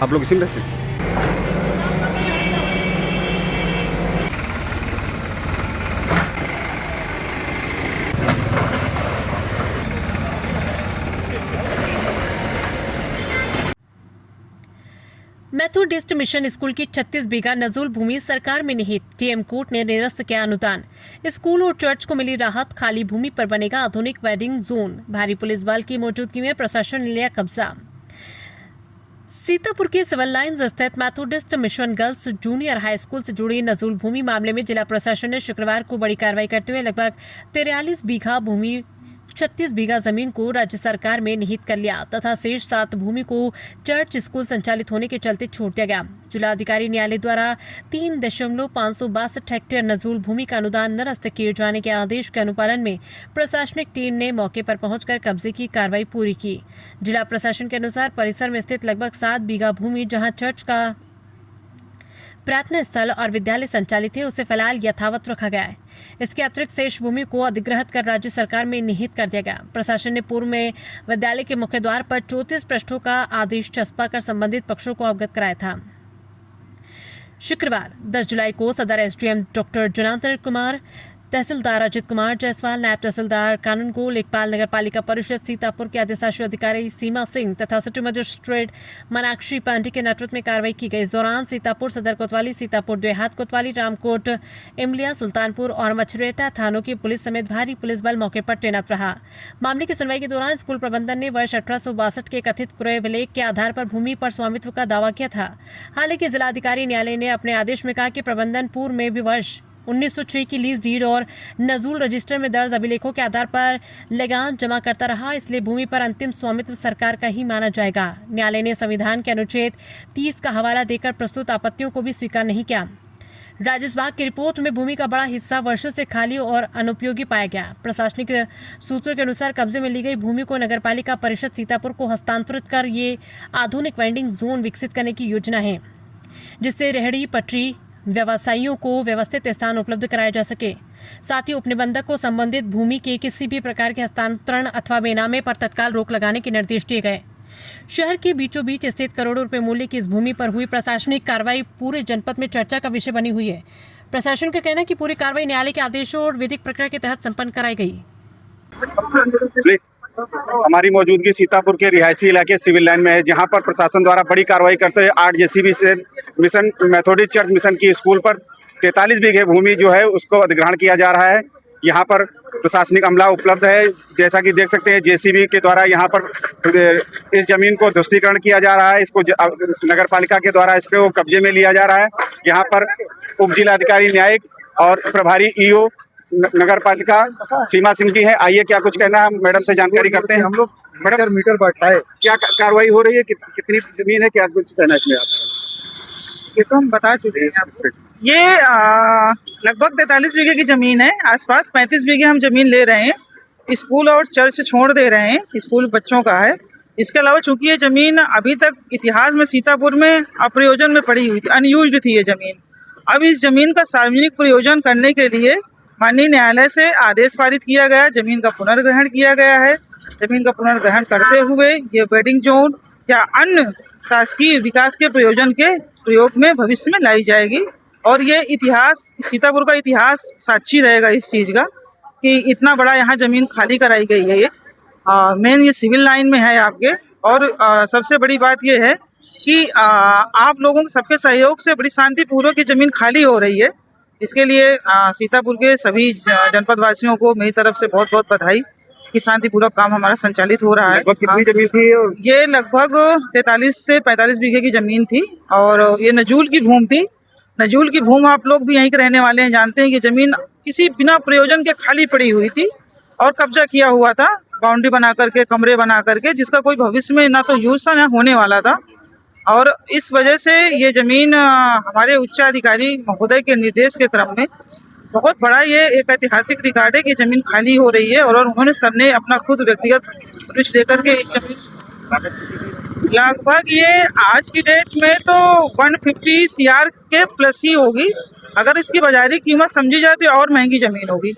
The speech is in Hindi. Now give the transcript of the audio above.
आप लोग इसी में रहते हैं? मेथोडिस्ट मिशन स्कूल की 36 बीघा नजूल भूमि सरकार में निहित टीएम कोर्ट ने निरस्त किया अनुदान। स्कूल और चर्च को मिली राहत, खाली भूमि पर बनेगा आधुनिक वेडिंग जोन। भारी पुलिस बल की मौजूदगी में प्रशासन ने लिया कब्जा। सीतापुर के सिविल लाइंस स्थित Methodist mission girls junior high school से जुड़ी नजूल भूमि मामले में जिला प्रशासन ने शुक्रवार को बड़ी कार्रवाई करते हुए लगभग 43 बीघा भूमि 36 बीघा जमीन को राज्य सरकार में निहित कर लिया तथा शेष 7 भूमि को चर्च स्कूल संचालित होने के चलते छोड़ दिया गया। जिलाधिकारी न्यायालय द्वारा 3.562 हेक्टेयर नजूल भूमि का अनुदान निरस्त किए जाने के आदेश के अनुपालन में प्रशासनिक टीम ने मौके पर पहुंचकर कब्जे की कार्रवाई पूरी की। जिला प्रशासन के अनुसार परिसर में स्थित लगभग 7 बीघा भूमि जहां चर्च का प्रार्थना स्थल और विद्यालय संचालित है, उसे फिलहाल यथावत रखा गया है। इसके अतिरिक्त शेष भूमि को अधिग्रहित कर राज्य सरकार में निहित कर दिया गया। प्रशासन ने पूर्व में विद्यालय के मुख्य द्वार पर 34 पृष्ठों का आदेश चस्पा कर संबंधित पक्षों को अवगत कराया था। शुक्रवार 10 जुलाई को सदर एसडीएम डॉक्टर जनार्दन कुमार, तहसीलदार अजित कुमार जायसवाल, नायब तहसीलदार कानून को लेखपाल नगर पालिका परिषद सीतापुर के अधिशासी अधिकारी सीमा सिंह तथा सिटी मजिस्ट्रेट मीनाक्षी पांडे के नेतृत्व में कार्रवाई की गई। इस दौरान सीतापुर सदर कोतवाली, सीतापुर देहात कोतवाली, रामकोट, इमलिया, सुल्तानपुर और मछरेटा थानों की पुलिस समेत भारी पुलिस बल मौके पर तैनात रहा। मामले की सुनवाई के दौरान स्कूल प्रबंधन ने वर्ष 1862 के कथित क्रय विलेख के आधार पर भूमि पर स्वामित्व का दावा किया था। हालांकि जिलाधिकारी न्यायालय ने अपने आदेश में कहा कि प्रबंधन पूर्व में भी वर्ष 1906 की लीज डीड और नजूल रजिस्टर में दर्ज अभिलेखों के आधार पर लगान जमा करता रहा, इसलिए भूमि पर अंतिम स्वामित्व सरकार का ही माना जाएगा। न्यायालय ने संविधान के अनुच्छेद 30 का हवाला देकर प्रस्तुत आपत्तियों को भी स्वीकार नहीं किया। राजस्व विभाग की रिपोर्ट में भूमि का बड़ा हिस्सा वर्षों से खाली और अनुपयोगी पाया गया। प्रशासनिक सूत्रों के अनुसार कब्जे में ली गई भूमि को नगरपालिका परिषद सीतापुर को हस्तांतरित कर ये आधुनिक वेंडिंग जोन विकसित करने की योजना है, जिससे रेहड़ी पटरी व्यवसायियों को व्यवस्थित स्थान उपलब्ध कराया जा सके। साथ ही उपनिबंधक को संबंधित भूमि के किसी भी प्रकार के हस्तांतरण अथवा बेनामे पर तत्काल रोक लगाने के निर्देश दिए गए। शहर के बीचों बीच स्थित करोड़ों रुपए मूल्य की इस भूमि पर हुई प्रशासनिक कार्रवाई पूरे जनपद में चर्चा का विषय बनी हुई है। प्रशासन का कहना है कि पूरी कार्रवाई न्यायालय के आदेशों और विधिक प्रक्रिया के तहत संपन्न कराई गई। हमारी मौजूदगी सीतापुर के रिहायशी इलाके सिविल लाइन में है, जहां पर प्रशासन द्वारा बड़ी कार्रवाई करते हुए 8 जेसीबी से मिशन मेथोडिस्ट चर्च मिशन की स्कूल पर 43 बीघे भूमि जो है उसको अधिग्रहण किया जा रहा है। यहां पर प्रशासनिक अमला उपलब्ध है। जैसा कि देख सकते हैं, जेसीबी के द्वारा यहां पर इस जमीन को ध्वस्तीकरण किया जा रहा है। इसको नगर पालिका के द्वारा इसको कब्जे में लिया जा रहा है। यहाँ पर उप जिलाधिकारी न्यायिक और प्रभारी ईओ नगर पालिका सीमा सिंह जी है। आइए, क्या कुछ कहना है, मैडम से जानकारी करते हैं। हम लोग मैडम मीटर बढ़ता है, क्या कार्रवाई हो रही है, कितनी जमीन है, क्या कुछ कहना है इसमें आप? ये तो हम बता चुके हैं आपको। ये लगभग 43 बीघे की जमीन है। आसपास 35 बीघे हम जमीन ले रहे हैं। स्कूल और चर्च छोड़ दे रहे हैं, स्कूल बच्चों का है। इसके अलावा चूंकि ये जमीन अभी तक इतिहास में सीतापुर में अप्रयोजन में पड़ी हुई थी, अनयूज्ड थी ये जमीन। अब इस जमीन का सार्वजनिक प्रयोजन करने के लिए माननीय न्यायालय से आदेश पारित किया गया, जमीन का पुनर्ग्रहण किया गया है। जमीन का पुनर्ग्रहण करते हुए ये वेडिंग जोन या अन्य शासकीय विकास के प्रयोजन के प्रयोग में भविष्य में लाई जाएगी। और ये इतिहास, सीतापुर का इतिहास साक्षी रहेगा इस चीज़ का कि इतना बड़ा यहाँ जमीन खाली कराई गई है। ये मेन ये सिविल लाइन में है आपके। और सबसे बड़ी बात ये है कि आप लोगों के सबके सहयोग से बड़ी शांतिपूर्वक ये जमीन खाली हो रही है। इसके लिए सीतापुर के सभी जनपद वासियों को मेरी तरफ से बहुत बहुत बधाई कि शांतिपूर्वक काम हमारा संचालित हो रहा है। कितनी जमीन थी? ये लगभग 43 से 45 बीघे की जमीन थी और ये नजूल की भूमि थी। नजूल की भूमि आप लोग भी यहीं के रहने वाले हैं, जानते हैं कि जमीन किसी बिना प्रयोजन के खाली पड़ी हुई थी और कब्जा किया हुआ था, बाउंड्री बना करके, कमरे बना करके, जिसका कोई भविष्य में ना तो यूज था ना होने वाला था। और इस वजह से ये जमीन हमारे उच्चाधिकारी महोदय के निर्देश के क्रम में बहुत बड़ा ये एक ऐतिहासिक रिकॉर्ड है कि जमीन खाली हो रही है। और उन्होंने सर ने अपना खुद व्यक्तिगत रुचि देकर के इस जमीन लगभग ये आज की डेट में तो 150 CR के प्लस ही होगी। अगर इसकी बाजारी कीमत समझी जाए तो और महंगी जमीन होगी।